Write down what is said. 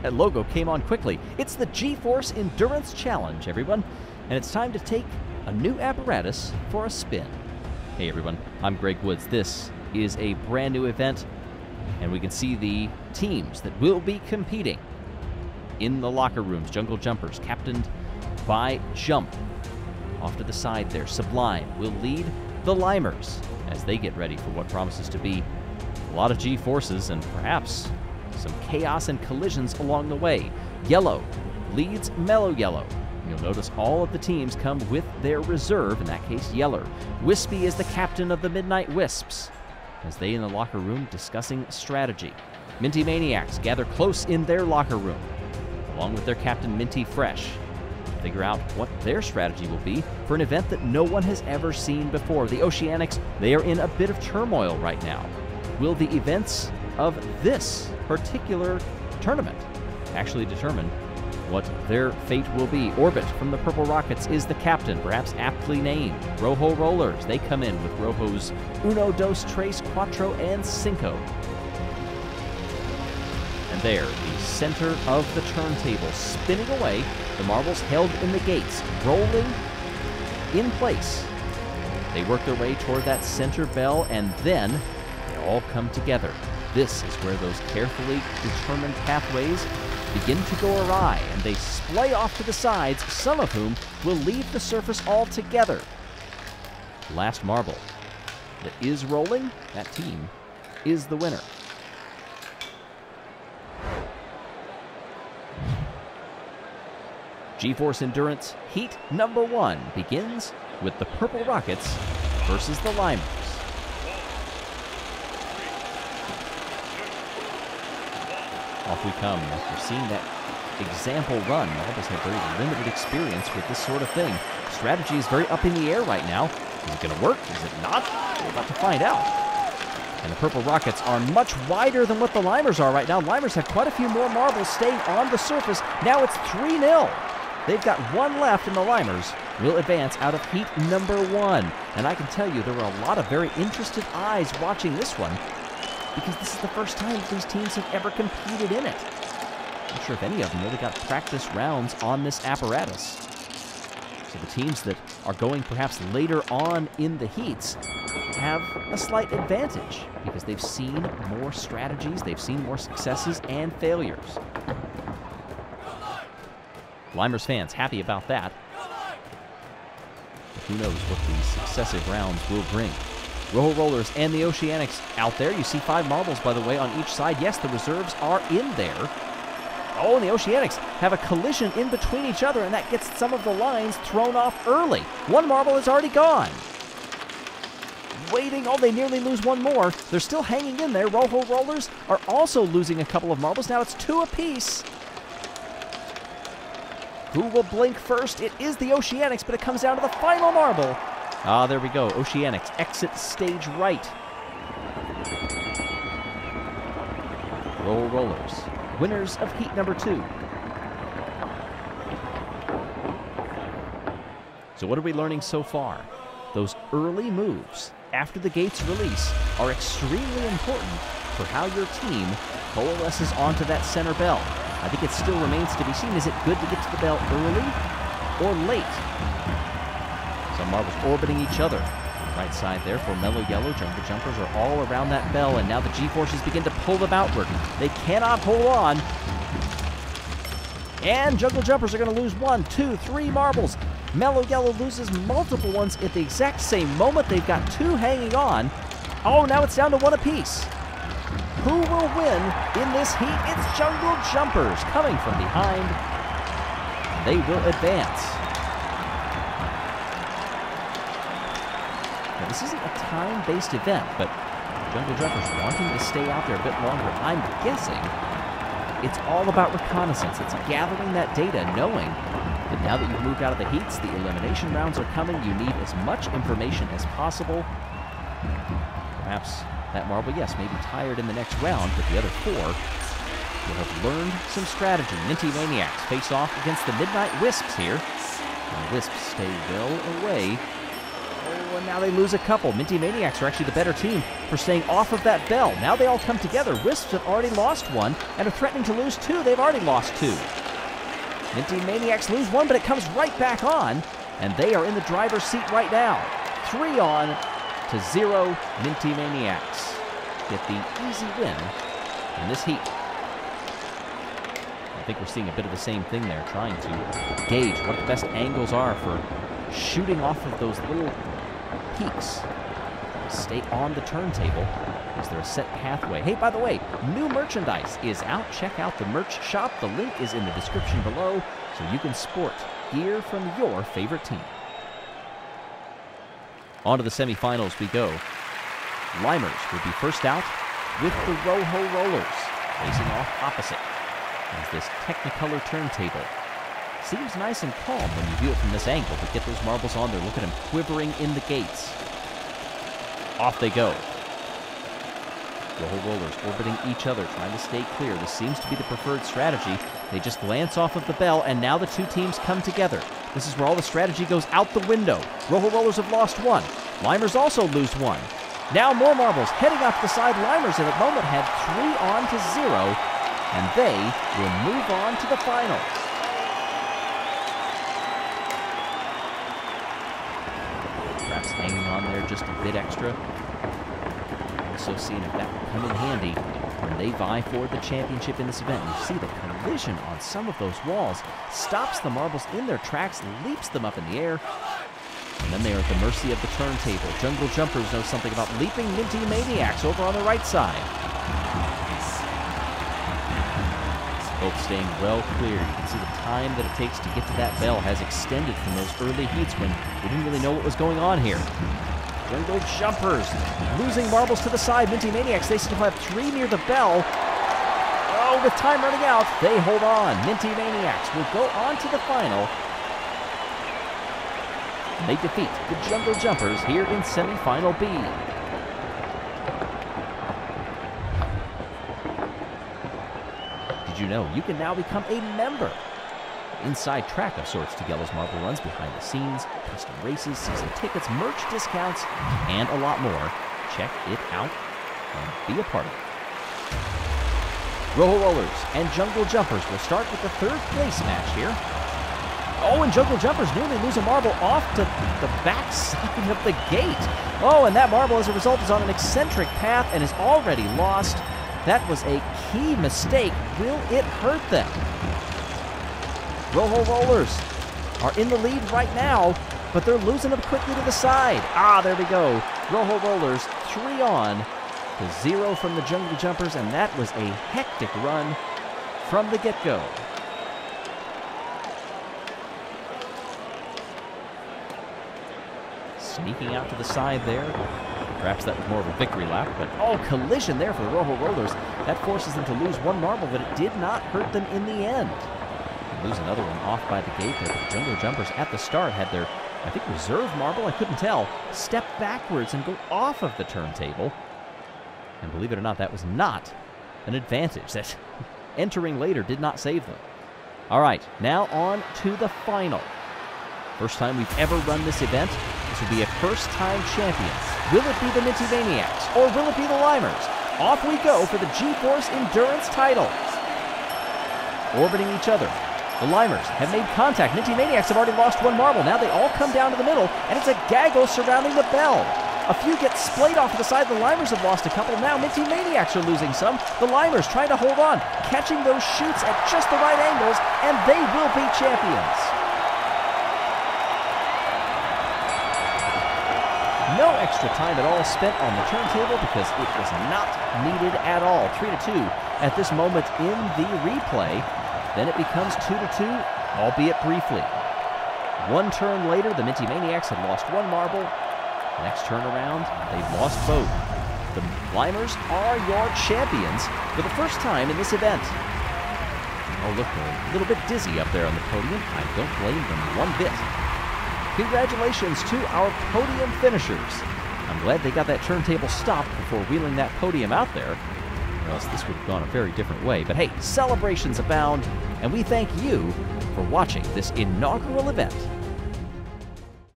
That logo came on quickly. It's the G-Force Endurance Challenge, everyone. And it's time to take a new apparatus for a spin. Hey, everyone. I'm Greg Woods. This is a brand new event. And we can see the teams that will be competing in the locker rooms. Jungle Jumpers, captained by Jump. Off to the side there, Sublime will lead the Limers as they get ready for what promises to be a lot of G-forces and perhaps some chaos and collisions along the way. Yellow leads Mellow Yellow. You'll notice all of the teams come with their reserve, in that case, Yeller. Wispy is the captain of the Midnight Wisps, as they in the locker room discussing strategy. Minty Maniacs gather close in their locker room, along with their captain Minty Fresh. Figure out what their strategy will be for an event that no one has ever seen before. The Oceanics, they are in a bit of turmoil right now. Will the events of this particular tournament actually determine what their fate will be? Orbit from the Purple Rockets is the captain, perhaps aptly named. Rojo Rollers, they come in with Rojo's Uno, Dos, Tres, Cuatro, and Cinco. And there, the center of the turntable, spinning away, the marbles held in the gates, rolling in place. They work their way toward that center bell, and then they all come together. This is where those carefully determined pathways begin to go awry, and they splay off to the sides, some of whom will leave the surface altogether. Last marble that is rolling, that team is the winner. G-Force Endurance Heat number 1 begins with the Purple Rockets versus the Limers. Off we come after seeing that example run. Marbles have very limited experience with this sort of thing. Strategy is very up in the air right now. Is it going to work? Is it not? We're about to find out. And the Purple Rockets are much wider than what the Limers are right now. Limers have quite a few more marbles staying on the surface. Now it's 3-0. They've got one left, and the Limers will advance out of heat number 1. And I can tell you there were a lot of very interested eyes watching this one, because this is the first time that these teams have ever competed in it. I'm not sure if any of them really got practice rounds on this apparatus. So the teams that are going perhaps later on in the heats have a slight advantage because they've seen more strategies, they've seen more successes and failures. Limers fans happy about that. But who knows what these successive rounds will bring. Rojo Rollers and the Oceanics out there. You see 5 marbles, by the way, on each side. Yes, the reserves are in there. Oh, and the Oceanics have a collision in between each other, and that gets some of the lines thrown off early. 1 marble is already gone. Waiting. Oh, they nearly lose 1 more. They're still hanging in there. Rojo Rollers are also losing a couple of marbles. Now it's 2 apiece. Who will blink first? It is the Oceanics, but it comes down to the final marble. Ah, there we go. Oceanics exit stage right. Roll Rollers, winners of heat number 2. So what are we learning so far? Those early moves after the gates release are extremely important for how your team coalesces onto that center bell. I think it still remains to be seen. Is it good to get to the bell early or late? Some marbles orbiting each other. Right side there for Mellow Yellow. Jungle Jumpers are all around that bell, and now the G-Forces begin to pull them outward. They cannot hold on. And Jungle Jumpers are going to lose 1, 2, 3 marbles. Mellow Yellow loses multiple ones at the exact same moment. They've got 2 hanging on. Oh, now it's down to 1 apiece. Who will win in this heat? It's Jungle Jumpers coming from behind. They will advance. Now, this isn't a time-based event, but Jungle Jumpers wanting to stay out there a bit longer. I'm guessing it's all about reconnaissance. It's gathering that data, knowing that now that you've moved out of the heats, the elimination rounds are coming. You need as much information as possible. Perhaps that marble, yes, may be tired in the next round, but the other 4 will have learned some strategy. Minty Maniacs face off against the Midnight Wisps here. And the Wisps stay well away. Oh, Oh, and now they lose a couple. Minty Maniacs are actually the better team for staying off of that bell. Now they all come together. Wisps have already lost one and are threatening to lose two. They've already lost two. Minty Maniacs lose one, but it comes right back on, and they are in the driver's seat right now. 3 on to 0. Minty Maniacs get the easy win in this heat. I think we're seeing a bit of the same thing there, trying to gauge what the best angles are for shooting off of those little peaks. Stay on the turntable. Is there a set pathway? Hey, by the way, new merchandise is out. Check out the merch shop. The link is in the description below, so you can sport gear from your favorite team. On to the semifinals we go. Limers would be first out with the Rojo Rollers facing off opposite as this Technicolor turntable seems nice and calm when you view it from this angle, but get those marbles on there. Look at them quivering in the gates. Off they go. Rojo Rollers orbiting each other, trying to stay clear. This seems to be the preferred strategy. They just glance off of the bell, and now the two teams come together. This is where all the strategy goes out the window. Rojo Rollers have lost one. Limers also lose one. Now more marbles heading off the side. Limers at the moment had 3 on to 0, and they will move on to the finals. Perhaps hanging on there just a bit extra. Also seeing if that will come in handy when they vie for the championship in this event. You see the collision on some of those walls stops the marbles in their tracks, leaps them up in the air, and then they are at the mercy of the turntable. Jungle Jumpers know something about leaping Minty Maniacs over on the right side. Both staying well clear. You can see the time that it takes to get to that bell has extended from those early heats when we didn't really know what was going on here. Jungle Jumpers losing marbles to the side. Minty Maniacs, they still have 3 near the bell. Oh, with time running out, they hold on. Minty Maniacs will go on to the final. They defeat the Jungle Jumpers here in semifinal B. Did you know you can now become a member? Inside track of sorts to Jelle's Marble Runs, behind the scenes, custom races, season tickets, merch discounts, and a lot more. Check it out and be a part of it. Rojo Rollers and Jungle Jumpers will start with the 3rd place match here. Oh, and Jungle Jumpers nearly lose a marble off to the back side of the gate. Oh, and that marble, as a result, is on an eccentric path and is already lost. That was a key mistake. Will it hurt them? Rojo Rollers are in the lead right now, but they're losing them quickly to the side. Ah, there we go. Rojo Rollers 3 on to 0 from the Jungle Jumpers, and that was a hectic run from the get-go. Sneaking out to the side there. Perhaps that was more of a victory lap, but oh, collision there for the Rojo Rollers. That forces them to lose one marble, but it did not hurt them in the end. Lose another one off by the gate there. The Jungle Jumpers at the start had their, I think, reserve marble, I couldn't tell, step backwards and go off of the turntable. And believe it or not, that was not an advantage. That entering later did not save them. All right, now on to the final. First time we've ever run this event. This will be a first-time champion. Will it be the Minty Maniacs, or will it be the Limers? Off we go for the G-Force Endurance title. Orbiting each other. The Limers have made contact. Minty Maniacs have already lost one marble. Now they all come down to the middle, and it's a gaggle surrounding the bell. A few get splayed off to the side. The Limers have lost a couple. Now Minty Maniacs are losing some. The Limers trying to hold on, catching those shoots at just the right angles, and they will be champions. No extra time at all spent on the turntable because it was not needed at all. 3-2 at this moment in the replay. Then it becomes 2-2, albeit briefly. One turn later, the Minty Maniacs had lost one marble. Next turn around, they've lost both. The Limers are your champions for the first time in this event. Oh, look, they're a little bit dizzy up there on the podium. I don't blame them one bit. Congratulations to our podium finishers. I'm glad they got that turntable stopped before wheeling that podium out there, or else this would have gone a very different way. But hey, celebrations abound, and we thank you for watching this inaugural event